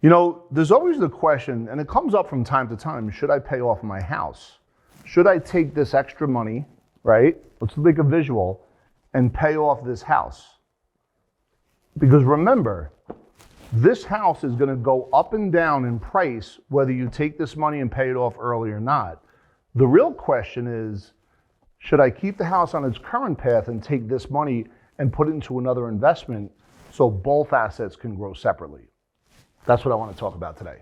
You know, there's always the question, and it comes up from time to time, should I pay off my house? Should I take this extra money, right? Let's make a visual and pay off this house. Because remember, this house is gonna go up and down in price whether you take this money and pay it off early or not. The real question is, should I keep the house on its current path and take this money and put it into another investment so both assets can grow separately? That's what I want to talk about today.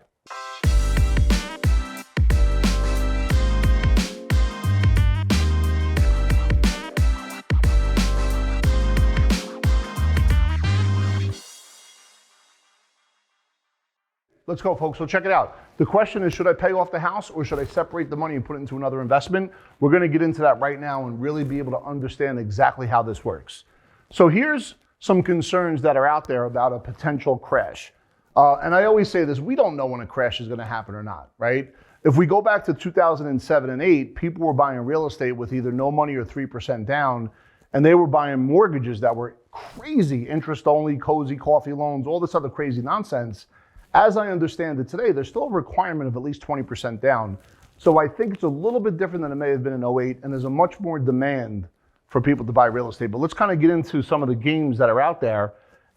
Let's go, folks. So check it out. The question is, should I pay off the house or should I separate the money and put it into another investment? We're going to get into that right now and really be able to understand exactly how this works. So here's some concerns that are out there about a potential crash. And I always say this, we don't know when a crash is going to happen or not, right? If we go back to 2007 and 8, people were buying real estate with either no money or 3% down, and they were buying mortgages that were crazy, interest only, cozy, coffee loans, all this other crazy nonsense. As I understand it today, there's still a requirement of at least 20% down. So I think it's a little bit different than it may have been in 08, and there's a much more demand for people to buy real estate. But let's kind of get into some of the games that are out there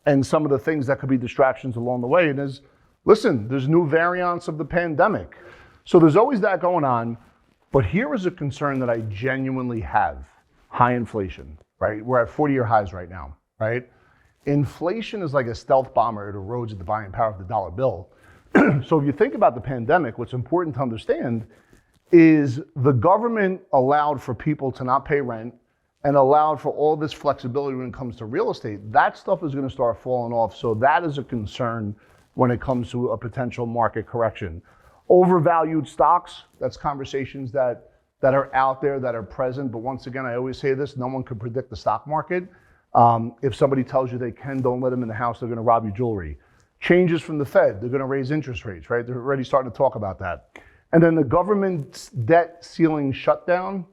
and some of the things that could be distractions along the way. And there's new variants of the pandemic. So there's always that going on. But here is a concern that I genuinely have. High inflation, right? We're at 40-year highs right now, right? Inflation is like a stealth bomber. It erodes the buying power of the dollar bill. So if you think about the pandemic, what's important to understand is the government allowed for people to not pay rent and allowed for all this flexibility when it comes to real estate. That stuff is going to start falling off. So that is a concern when it comes to a potential market correction. Overvalued stocks, that's conversations that are out there, that are present. But once again, I always say this, no one can predict the stock market. If somebody tells you they can, don't let them in the house, they're going to rob your jewelry. Changes from the Fed, they're going to raise interest rates, right? They're already starting to talk about that. And then the government's debt ceiling shutdown,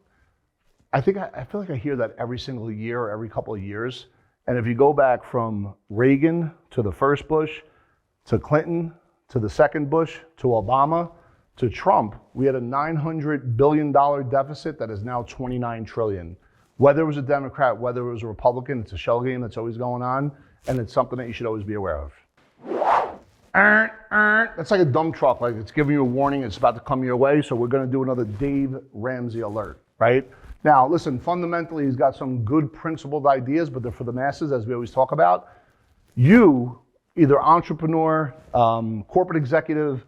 I feel like I hear that every single year or every couple of years. And if you go back from Reagan to the first Bush, to Clinton, to the second Bush, to Obama, to Trump, we had a $900 billion deficit that is now $29 trillion. Whether it was a Democrat, whether it was a Republican, it's a shell game that's always going on, and it's something that you should always be aware of. That's like a dump truck, like it's giving you a warning, it's about to come your way, so we're gonna do another Dave Ramsey alert, right? Now, listen, fundamentally, he's got some good principled ideas, but they're for the masses, as we always talk about. You, either entrepreneur, corporate executive,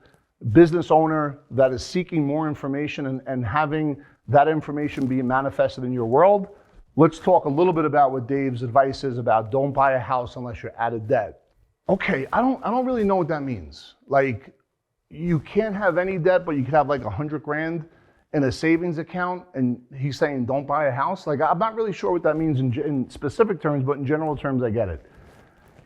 business owner that is seeking more information and having that information being manifested in your world, let's talk a little bit about what Dave's advice is about don't buy a house unless you're out of debt. Okay, I don't really know what that means. Like, you can't have any debt, but you could have like 100 grand in a savings account, and he's saying don't buy a house? Like, I'm not really sure what that means in specific terms, but in general terms, I get it.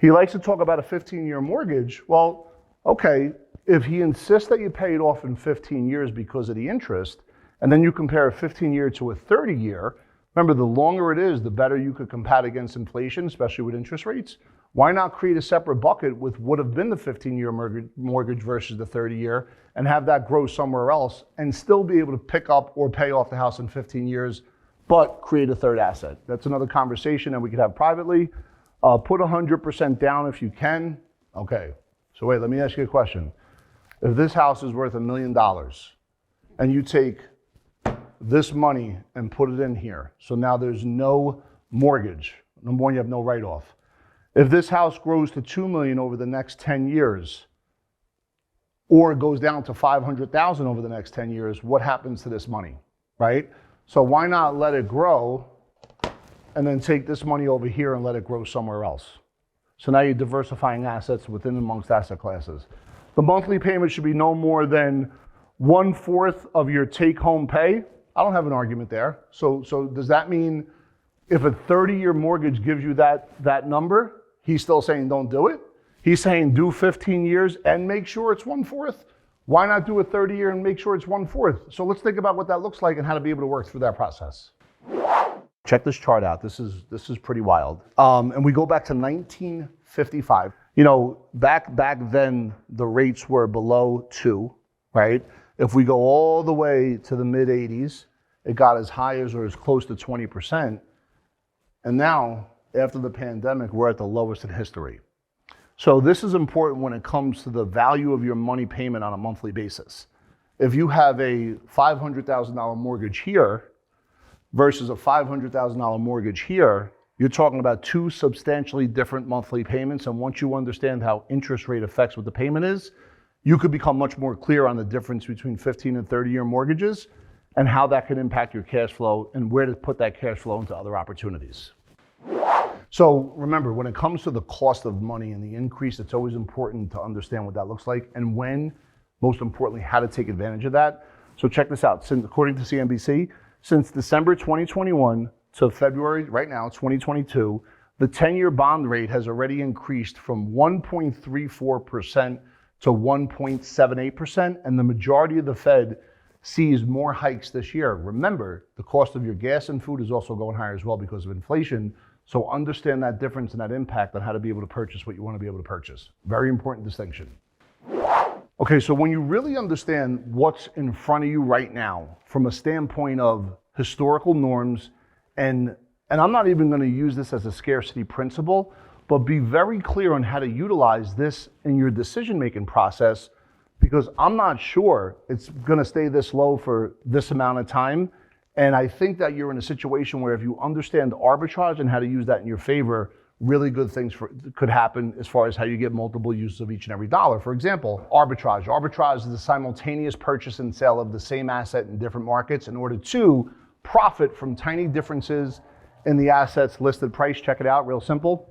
He likes to talk about a 15-year mortgage. Well, okay, if he insists that you pay it off in 15 years because of the interest, and then you compare a 15-year to a 30-year, remember, the longer it is, the better you could combat against inflation, especially with interest rates. Why not create a separate bucket with what have been the 15-year mortgage versus the 30-year and have that grow somewhere else and still be able to pick up or pay off the house in 15 years, but create a third asset? That's another conversation that we could have privately. Put 100% down if you can. Okay, so wait, let me ask you a question. If this house is worth $1 million and you take this money and put it in here, so now there's no mortgage. Number one, you have no write-off. If this house grows to $2 million over the next 10 years, or it goes down to $500,000 over the next 10 years, what happens to this money, right? So why not let it grow and then take this money over here and let it grow somewhere else? So now you're diversifying assets within and amongst asset classes. The monthly payment should be no more than 1/4 of your take-home pay. I don't have an argument there. So does that mean if a 30-year mortgage gives you that number, he's still saying don't do it? He's saying do 15 years and make sure it's 1/4. Why not do a 30-year and make sure it's 1/4? So let's think about what that looks like and how to be able to work through that process. Check this chart out. This is pretty wild. And we go back to 1955. You know, back then, the rates were below 2, right? If we go all the way to the mid 80s, it got as high as or as close to 20%. And now, after the pandemic, we're at the lowest in history. So this is important when it comes to the value of your money payment on a monthly basis. If you have a $500,000 mortgage here versus a $500,000 mortgage here, you're talking about two substantially different monthly payments. And once you understand how interest rate affects what the payment is, you could become much more clear on the difference between 15 and 30-year mortgages and how that can impact your cash flow and where to put that cash flow into other opportunities. So remember, when it comes to the cost of money and the increase, it's always important to understand what that looks like and when, most importantly, how to take advantage of that. So check this out. According to CNBC, since December 2021 to February, right now, 2022, the 10-year bond rate has already increased from 1.34% to 1.78%, and the majority of the Fed sees more hikes this year. Remember, the cost of your gas and food is also going higher as well because of inflation. So understand that difference and that impact on how to be able to purchase what you want to be able to purchase. Very important distinction. Okay, so when you really understand what's in front of you right now from a standpoint of historical norms, and I'm not even going to use this as a scarcity principle, but be very clear on how to utilize this in your decision-making process, because I'm not sure it's going to stay this low for this amount of time. And I think that you're in a situation where if you understand arbitrage and how to use that in your favor, really good things could happen as far as how you get multiple uses of each and every dollar. For example, arbitrage. Arbitrage is the simultaneous purchase and sale of the same asset in different markets in order to profit from tiny differences in the asset's listed price. Check it out, real simple.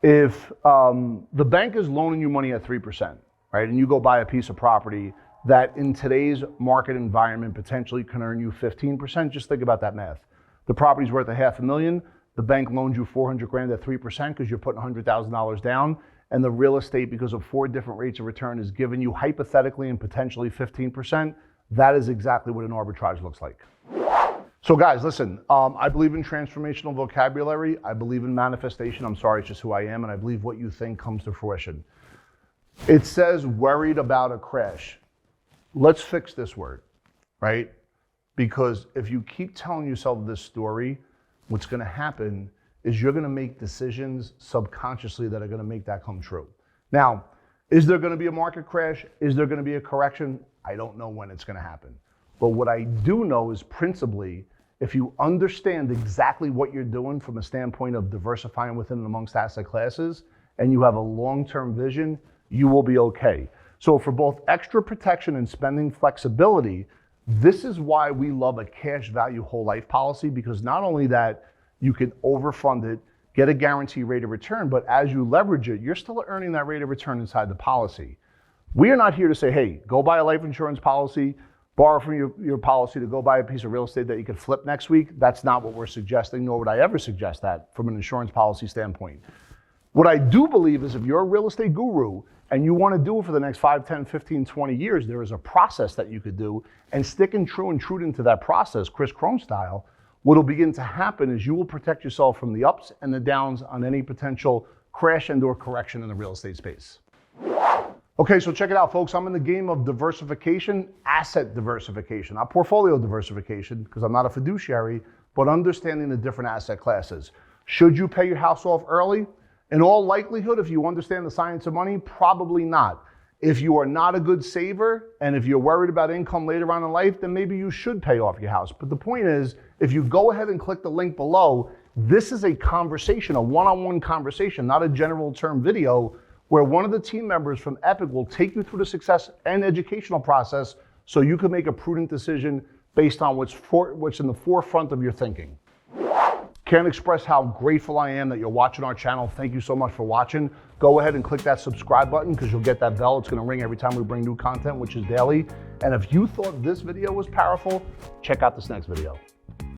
If the bank is loaning you money at 3%, right, and you go buy a piece of property that in today's market environment potentially can earn you 15%, just think about that math. The property's worth $500,000. The bank loans you $400,000 at 3% because you're putting $100,000 down, and the real estate, because of 4 different rates of return, is giving you hypothetically and potentially 15%. That is exactly what an arbitrage looks like. So guys, listen, I believe in transformational vocabulary. I believe in manifestation. I'm sorry, it's just who I am, and I believe what you think comes to fruition. It says worried about a crash. Let's fix this word, right? Because if you keep telling yourself this story, what's going to happen is you're going to make decisions subconsciously that are going to make that come true. Now, is there going to be a market crash? Is there going to be a correction? I don't know when it's going to happen. But what I do know is principally, if you understand exactly what you're doing from a standpoint of diversifying within and amongst asset classes, and you have a long-term vision, you will be okay. So for both extra protection and spending flexibility, this is why we love a cash value whole life policy, because not only that you can overfund it, get a guaranteed rate of return, but as you leverage it, you're still earning that rate of return inside the policy. We are not here to say, hey, go buy a life insurance policy, borrow from your policy to go buy a piece of real estate that you could flip next week. That's not what we're suggesting, nor would I ever suggest that from an insurance policy standpoint. What I do believe is if you're a real estate guru and you want to do it for the next 5, 10, 15, 20 years, there is a process that you could do, and sticking true and true into that process, Chris Crone style, what will begin to happen is you will protect yourself from the ups and the downs on any potential crash and or correction in the real estate space. Okay, so check it out, folks. I'm in the game of diversification, asset diversification, not portfolio diversification, because I'm not a fiduciary, but understanding the different asset classes. Should you pay your house off early? In all likelihood, if you understand the science of money, probably not. If you are not a good saver, and if you're worried about income later on in life, then maybe you should pay off your house. But the point is, if you go ahead and click the link below, this is a conversation, a one-on-one conversation, not a general term video, where one of the team members from Epic will take you through the success and educational process so you can make a prudent decision based on what's in the forefront of your thinking. Can't express how grateful I am that you're watching our channel. Thank you so much for watching. Go ahead and click that subscribe button because you'll get that bell. It's going to ring every time we bring new content, which is daily. And if you thought this video was powerful, check out this next video.